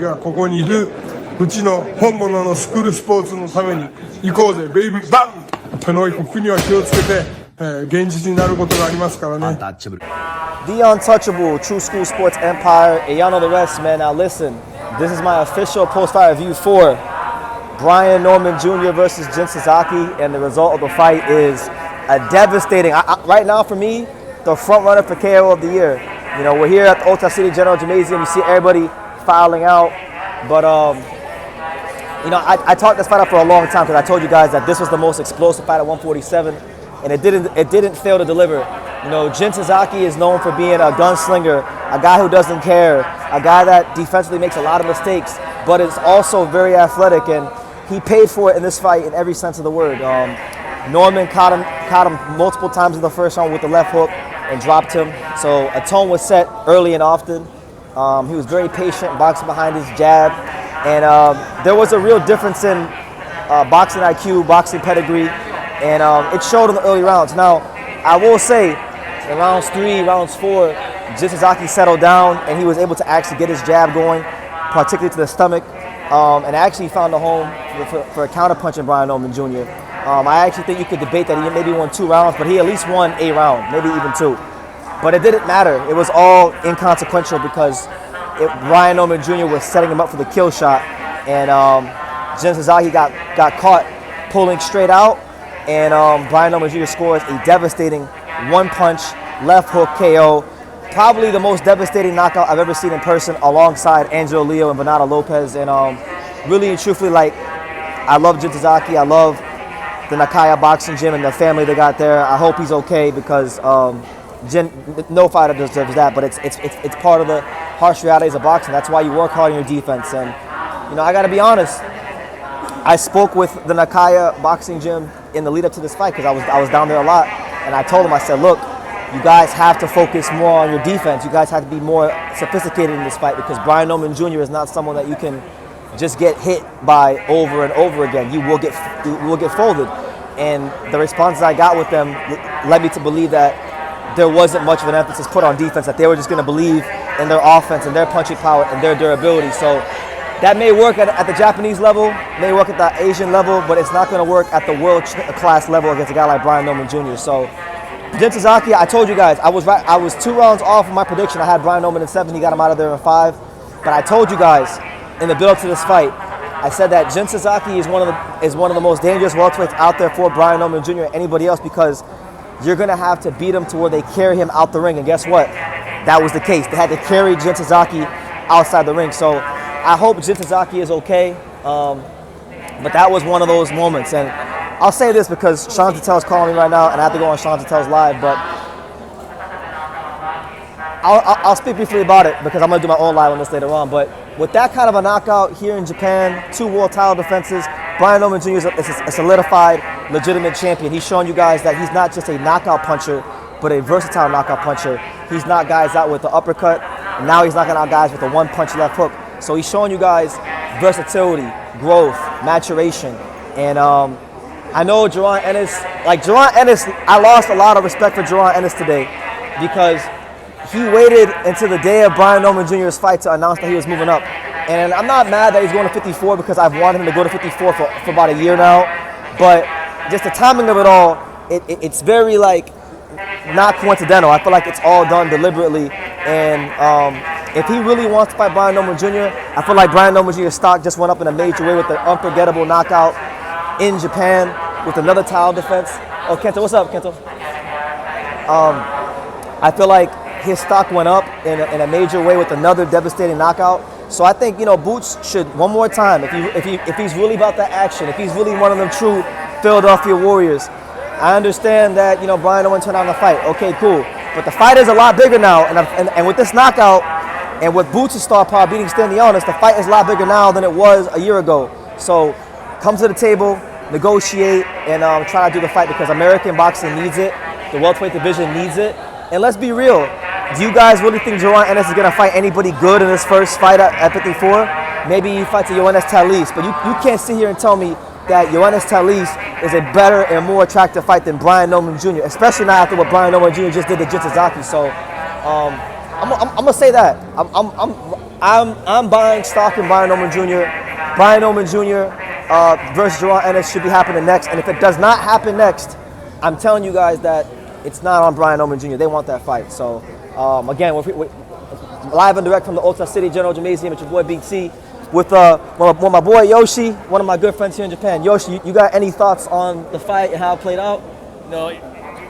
がここにいるうちの本物のスクールスポーツのために行こうぜベイビーバンこの国は気をつけて、現実になることがありますからね The untouchable True School Sports Empire, and y'all know the rest, man. Now listen, this is my official post-fight review for Brian Norman Jr. versus Jin Sasaki, and the result of the fight is a devastating, right now for me, the front runner for KO of the year. You know, we're here at the Ulta City General Gymnasium. You see everybody filing out, but you know, I talked this fight up for a long time because I told you guys that this was the most explosive fight at 147, and it didn't fail to deliver. You know, Jin Sasaki is known for being a gunslinger, a guy who doesn't care, a guy that defensively makes a lot of mistakes, but is also very athletic, and he paid for it in this fight in every sense of the word. Norman caught him multiple times in the first round with the left hook and dropped him, so a tone was set early and often. He was very patient, boxing behind his jab, and there was a real difference in boxing IQ, boxing pedigree, and it showed in the early rounds. Now, I will say, in rounds 3, rounds 4, Jin Sasaki settled down, and he was able to actually get his jab going, particularly to the stomach, and actually found a home for a counterpunch in Brian Norman Jr. I actually think you could debate that he maybe won 2 rounds, but he at least won a round, maybe even 2. But it didn't matter. It was all inconsequential because Brian Norman Jr. was setting him up for the kill shot, and Jin Sasaki got caught pulling straight out, and Brian Norman Jr. scores a devastating one-punch left hook KO, probably the most devastating knockout I've ever seen in person, alongside Angelo Leo and Bernardo Lopez. And really and truthfully, like, I love Jin Sasaki. I love the Nakaya boxing gym and the family they got there. I hope he's okay because Jin, no fighter deserves that, but it's part of the harsh realities of boxing. That's why you work hard on your defense. And you know, I got to be honest. I spoke with the Nakaya boxing gym in the lead up to this fight because I was down there a lot, and I told them, I said, look, you guys have to focus more on your defense. You guys have to be more sophisticated in this fight because Brian Norman Jr. is not someone that you can just get hit by over and over again. You will get folded. And the responses I got with them led me to believe that there wasn't much of an emphasis put on defense, that they were just going to believe in their offense and their punching power and their durability. So that may work at the Japanese level, may work at the Asian level, but it's not going to work at the world class level against a guy like Brian Norman Jr. So Jin Sasaki, I told you guys, I was 2 rounds off of my prediction. I had Brian Norman in 7, he got him out of there in 5. But I told you guys in the build-up to this fight, I said that Jin Sasaki is one of the most dangerous welterweights out there for Brian Norman Jr. and anybody else, because you're going to have to beat him to where they carry him out the ring. And guess what? That was the case. They had to carry Jin Sasaki outside the ring. So I hope Jin Sasaki is okay. But that was one of those moments. And I'll say this because Sean Tatel's calling me right now, and I have to go on Sean Tatel's live. But I'll speak briefly about it because I'm going to do my own live on this later on. But with that kind of a knockout here in Japan, 2 world title defenses, Brian Norman Jr. is a solidified, legitimate champion. He's shown you guys that he's not just a knockout puncher, but a versatile knockout puncher. He's knocked guys out with the uppercut, and now he's knocking out guys with a one-punch left hook. So he's showing you guys versatility, growth, maturation. And I know Jaron Ennis, I lost a lot of respect for Jaron Ennis today because he waited until the day of Brian Norman Jr.'s fight to announce that he was moving up. And I'm not mad that he's going to 54 because I've wanted him to go to 54 for about a year now. But just the timing of it all, it's very, like, not coincidental. I feel like it's all done deliberately. And if he really wants to fight Brian Norman Jr., I feel like Brian Norman Jr.'s stock just went up in a major way with the unforgettable knockout in Japan with another title defense. Oh, Kento, what's up, Kento? I feel like his stock went up in a major way with another devastating knockout. So I think, you know, Boots should, one more time, if he's really about that action, if he's really one of them true Philadelphia Warriors, I understand that, you know, Brian Norman turned out the fight. Okay, cool. But the fight is a lot bigger now, and with this knockout, and with Boots' star power beating Stanionis, the fight is a lot bigger now than it was a year ago. So come to the table, negotiate, and try to do the fight because American boxing needs it. The welterweight division needs it. And let's be real. Do you guys really think Jaron Ennis is going to fight anybody good in his first fight at 54? Maybe he fights a Yoenis Talis, but you can't sit here and tell me that Yoenis Talis is a better and more attractive fight than Brian Norman Jr., especially not after what Brian Norman Jr. just did to Jin Sasaki. So I'm going to say that. I'm buying stock in Brian Norman Jr. Brian Norman Jr. Versus Jaron Ennis should be happening next. And if it does not happen next, I'm telling you guys that it's not on Brian Norman Jr. They want that fight. So again, we're live and direct from the Ultra City General Gymnasium. It's your boy Big T with my boy Yoshi, one of my good friends here in Japan. Yoshi, you got any thoughts on the fight and how it played out? No, it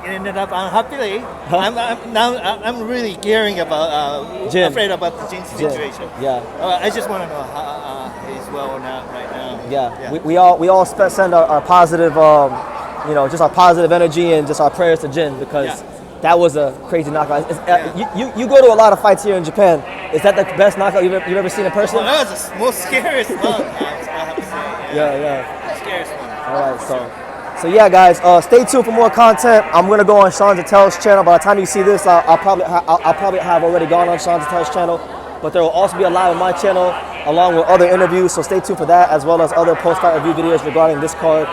ended up unhappily. I'm really caring about Jin. afraid about the Jin situation. Yeah. I just want to know how he's well or not right now. Yeah. We all send our positive, just our positive energy and just our prayers to Jin because that was a crazy knockout. You go to a lot of fights here in Japan. Is that the best knockout you've ever seen in person? Well, that was the most scariest one. I have to say. Yeah. Scariest one. All right, so yeah, guys, stay tuned for more content. I'm gonna go on Sean Zatel's channel. By the time you see this, I'll probably have already gone on Sean Zatel's channel. But there will also be a live on my channel along with other interviews. So stay tuned for that as well as other post-fight review videos regarding this card.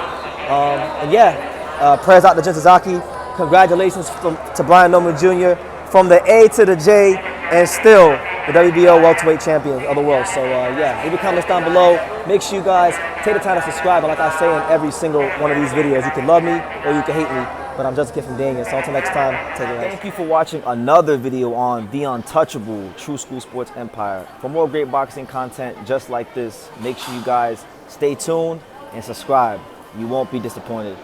Prayers out to Jin Sasaki. Congratulations to Brian Norman Jr. from the A to the J, and still the WBO welterweight champion of the world. So leave your comments down below. Make sure you guys take the time to subscribe. And like I say in every single one of these videos, you can love me or you can hate me, but I'm just a kid from Daniel. So until next time, take it easy. Thank you for watching another video on the untouchable True School Sports Empire. For more great boxing content just like this, make sure you guys stay tuned and subscribe. You won't be disappointed.